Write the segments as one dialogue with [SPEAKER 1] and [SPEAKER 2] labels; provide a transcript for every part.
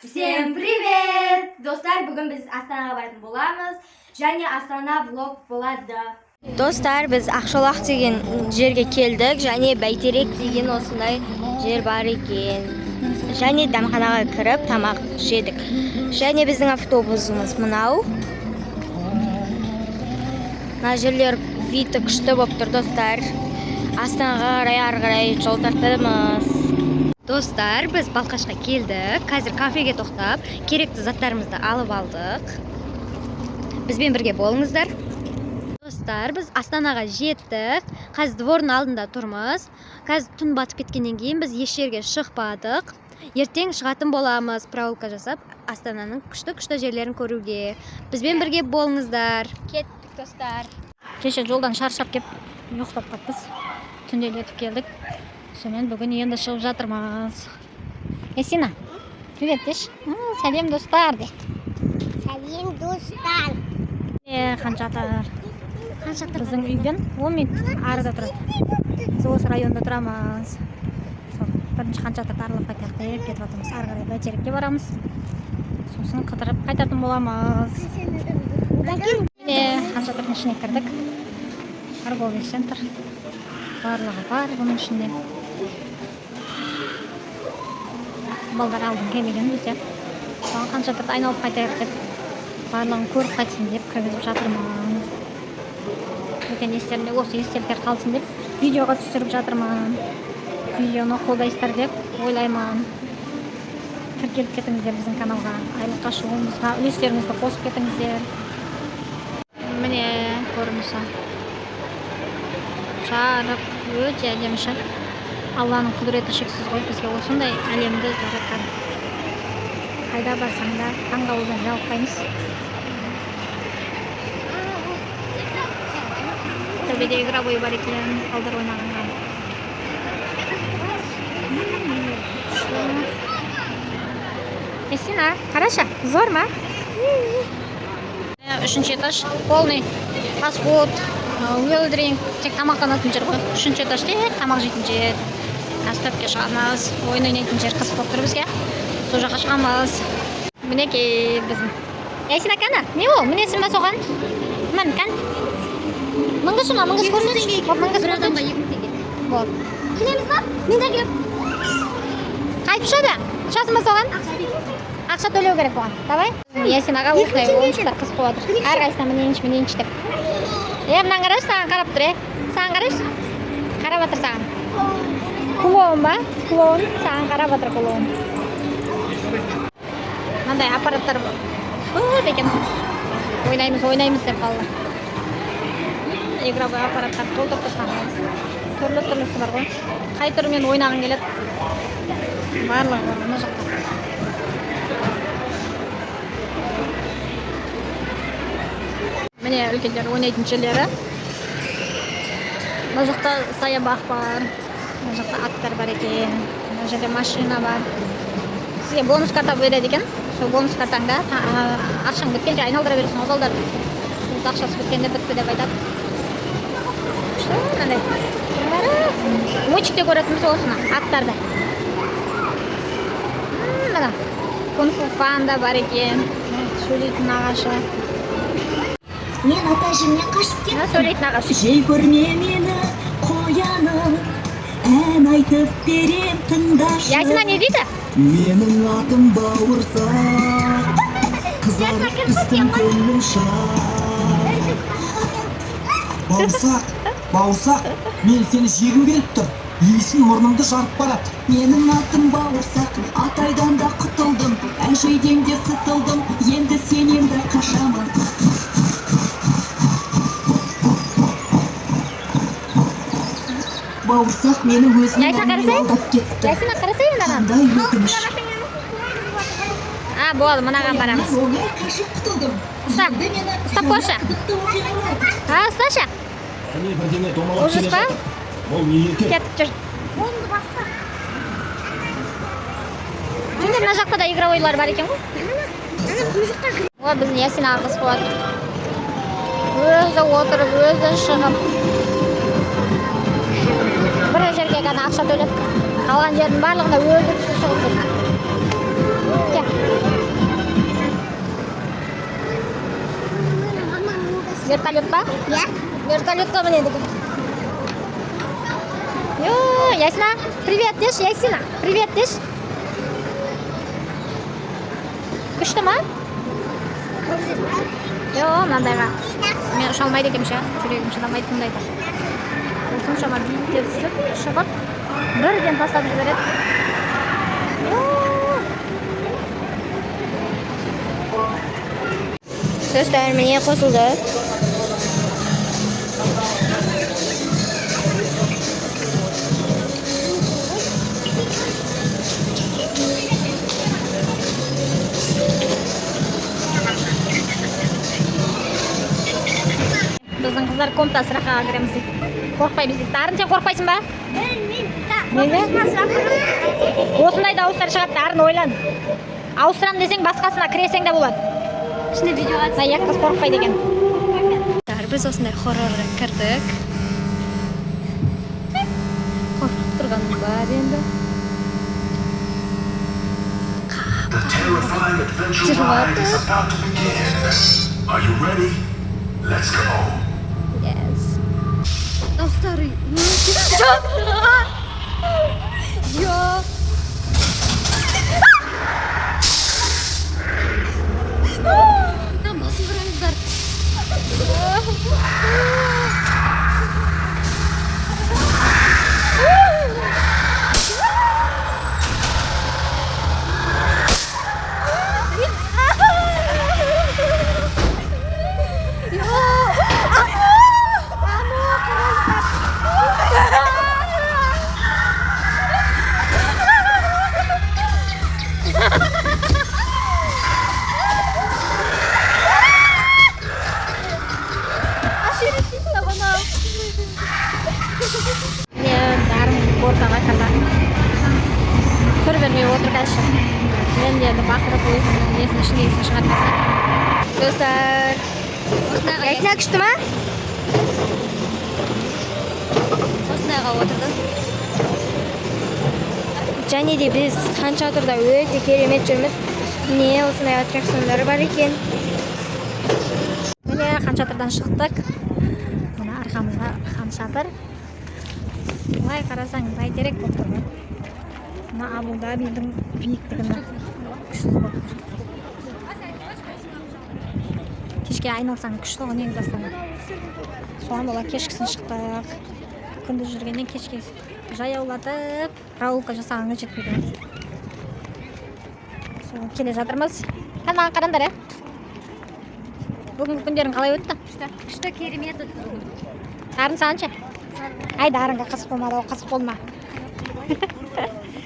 [SPEAKER 1] Всем привет! Достар, бүгін біз Астанаға баратын боламыз. Және Астана влог болады. Достар, біз Ақшолақ деген жерге келдік. Және Бәйтерек деген осындай жер бар екен. Және дәмханаға кіріп тамақ жедік. Және біздің автобусымыз мынау. Мына жерлер виді күшті болып тұр, достар. Астанаға қарай ары қарай жол тартамыз. Достар, біз Балқашқа келдік. Қазір кафеге тоқтап, керекті заттарымызды алып алдық. Бізбен бірге болыңыздар. Достар, біз Астанаға жеттік. Қазір двордың алдында тұрмыз. Қазір түн батып кеткеннен кейін біз еш жерге шықпадық. Ертең шығатын боламыз, прогулка жасап, Астананың күшті жерлерін көруге. Бізбен бірге болыңыздар. Кеттік, достар. Кеше жолдан шаршап кеп, ұйықтап қаппыз. Түнделетіп келдік. Сонымен бүгін енді шығып жатырмыз. Есина, привет деш. Сәлем достар де.
[SPEAKER 2] Сәлем достар.
[SPEAKER 1] Қаншатыр. Біздің үйден 10 минут арыда тұрады. Біз осы районда тұрамыз. Бірінші Қаншатыр аралап қайтайық деп кетіп жатырмыз. Ары қарай Бәйтерекке барамыз. Сосын қыдырып қайтатын боламыз. Қаншатырдың ішіне кірдік. Торговый центр. Барлығы бар бұның ішінде. Балдар алдым келмеген бізде. Соған Қаншатырды айналып қайтайық деп, барлығын көріп қайтсын деп кіргізіп жатырмын. Өткен естерінде осы естеліктер қалсын деп видеоға түсіріп жатырмын. Видеоны қолдайсыздар деп ойлаймын. Тіркеліп кетіңіздер біздің каналға. Айлыққа шығуымызға үлестеріңізді қосып кетіңіздер. Міне көрінісі. Жарық өте әдемі. Алланың құдіреті шексіз ғой, бізге осындай әлемді жаратқан. Қайда барсаң да таңғалудан жалықпаймыз. Төбеде игровой бар екен, балдар ойнағанға. Есина, қараша, зор ма? Үшінші этаж, полный фастфуд, уилдринг, тек тамақтанатын жер ғой. Үшінші этажде тамақ жейтін жер. Астапке шығамыз, ойын ойнайтын жер қызық болып тұр бізге. Сол жаққа шығамыз. Мінекей біздің. Есина кәні, не ол? Мінесің ба соған? Мән кән? Мыңғыз шына, мыңғыз көрсетші. Бір адамға 20 теңге. Бол. Келеміз ба? Мен де келем. Қайтып шығады? Шасын ба соған? Ақша төлеу керек болған. Давай. Есинаға осындай ойыншықтар қызық болып отыр. Әрқайсына мінейінші деп. Мынан қараш, саған қарап тұр, саған қараш. Қарап отыр саған. Клоун ба? Клоун. Саған қарап отыр клоун. Мынандай аппараттар көп екен. Ойнаймыз деп қалды. Игровой аппараттар толтырып тұрсаңыз. Түрлі-түрлісі бар ғой. Қай түрімен ойнағың келеді? Барлығы бар мына жақта. Міне үлкендер ойнайтын жерлері. Мына жақта саябақ бар. Мына жақта аттар бар екен. Мына жерде машина бар. Сізге бонус карта береді екен. Сол бонус картаңда ақшаң біткенше айналдыра бересің ол балдарды. Өз ақшасы біткенде бітті деп айтады. Күшті қандай? Мультикте көретініміз осыны, аттарды. Мына кунг-фу панда бар екен. Сөйлейтін ағашы.
[SPEAKER 2] Мен ата әжемнен қашып кеттім.
[SPEAKER 1] Сөйлейтін ағашы.
[SPEAKER 2] Жей көрме мені қояным, ән айтып берем тыңдашы.
[SPEAKER 1] Ясина не дейді?
[SPEAKER 2] Менің атым бауырсақ, қызарып пістің көңілім шақ.
[SPEAKER 3] Бауырсақ, мен сені жегім келіп тұр. Иісін мұрнымды жарып барады.
[SPEAKER 2] Менің атым бауырсақ, атайдан да құтылдым, әжейден де сытылдым, енді сенен де қашамын. Бауырсақ мені өзінің алдап кетті.
[SPEAKER 1] Ясина қарасай енді анан.
[SPEAKER 2] Қандай өкініш.
[SPEAKER 1] Болды, мынаған барамыз.
[SPEAKER 2] Оңай қашып құтылдым.
[SPEAKER 1] Ұстап қойшы. Ұсташы. Ужас па? Кетіп жүр. Мына жақта да игровойлар бар екен ғой. Біздің Ясина қыз болады. Өзі отырып, өзі шығып. Бір жерге ғана ақша төлеп, қалған жердің барлығына өзі түсі шығып жүр. Вертолет па?
[SPEAKER 4] Иә.
[SPEAKER 1] Вертолетқа мінеді екен. Ясина, привет деш, Ясина. Привет деш. Күшті ма? Мынандайға. Мен ұша алмайды екенмін, жүрегім шыдамайды тыңдайды. Осыншама биікке түсіп, шығып, бірден тастап жібереді. Достар, міне қосылды. Біздің қыздар комната сыраққа кіреміз дейді. Қорқпаймыз дейді. Дарын, сен қорқпайсың ба? Неге? Осындай дауыстар шығады, Дарын, ойлан. Ауыстырам десең, басқасына кіресең де болады.
[SPEAKER 4] Ішінде видеоға түсіп.
[SPEAKER 1] Аяқ қыз қорқпайды екен. Біз осындай хоррорға кірдік. Қорқып тұрғаным бар енді.
[SPEAKER 5] The terrifying adventure ride is about to begin. Are you ready? Let's go.
[SPEAKER 1] Yes. Дауыстары басын қараңыздар. ортаға кірді. Түр бермей отыр қазір. Мен де бақырып өзімнің несін ішіне шығармаса. Достар, Ясина күшті ма? Осындайға отырды. Және де біз хан шатырда өте керемет жүрміз. Міне осындай аттракциондар бар екен. Міне хан шатырдан шықтық. Мына арқамызға хан шатыр. Олай қарасаң, бәйтерек болып тұр. Мына Абу-Дабидің биіктігіне күшті болып тұр. Кешке айналсаң күшті ғой, негізі астана. Соған бола кешкісін шықтық. Күндіз жүргеннен кешке жаяулатып, прогулка жасағанға жетпейді. Сол келе жатырмыз. Қан маған қараңдар, ә? Бүгінгі күндерің қалай өтті?
[SPEAKER 4] Күшті керемет өтті.
[SPEAKER 1] Дарын сағанша? Ай, Дарынға қызық болмады, ол қызық болма.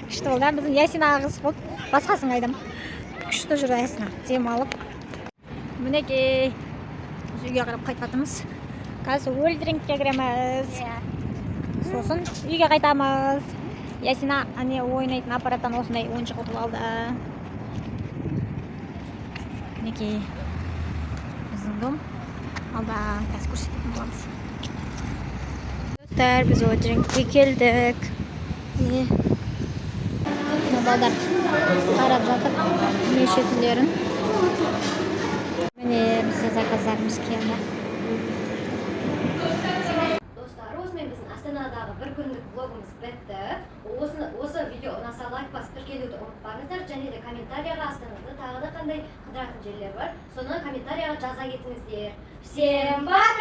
[SPEAKER 1] Күшті болды, біздің Ясинаға қызық болды. Басқасын қайдам. Күшті жүр Ясина, дем алып. Мінекей, үйге қарап қайтпатымыз. Қазір өлдіріңкке кіреміз. Сосын үйге қайтамыз. Ясина ойнайтын аппараттан осындай ойыншық ұтып алды. Мінекей, біздің дом. Алда қазір көрсететін боламыз. Biz Odring'e geldik. Mine balдар qarab жатыр мешетлерін. Mine bizga zakazlarimiz keldi.
[SPEAKER 6] Dostlar, osmen bizning Astanadagi bir kunlik vlogimiz bitdi. O'sha video unasa like bosib kirganlikni unutmangizlar. Және de kommentariyaga Astanada tag'ida qanday qidirатын yerlar bor, so'ni kommentariyaga yozib ketingizlar. Всем пока!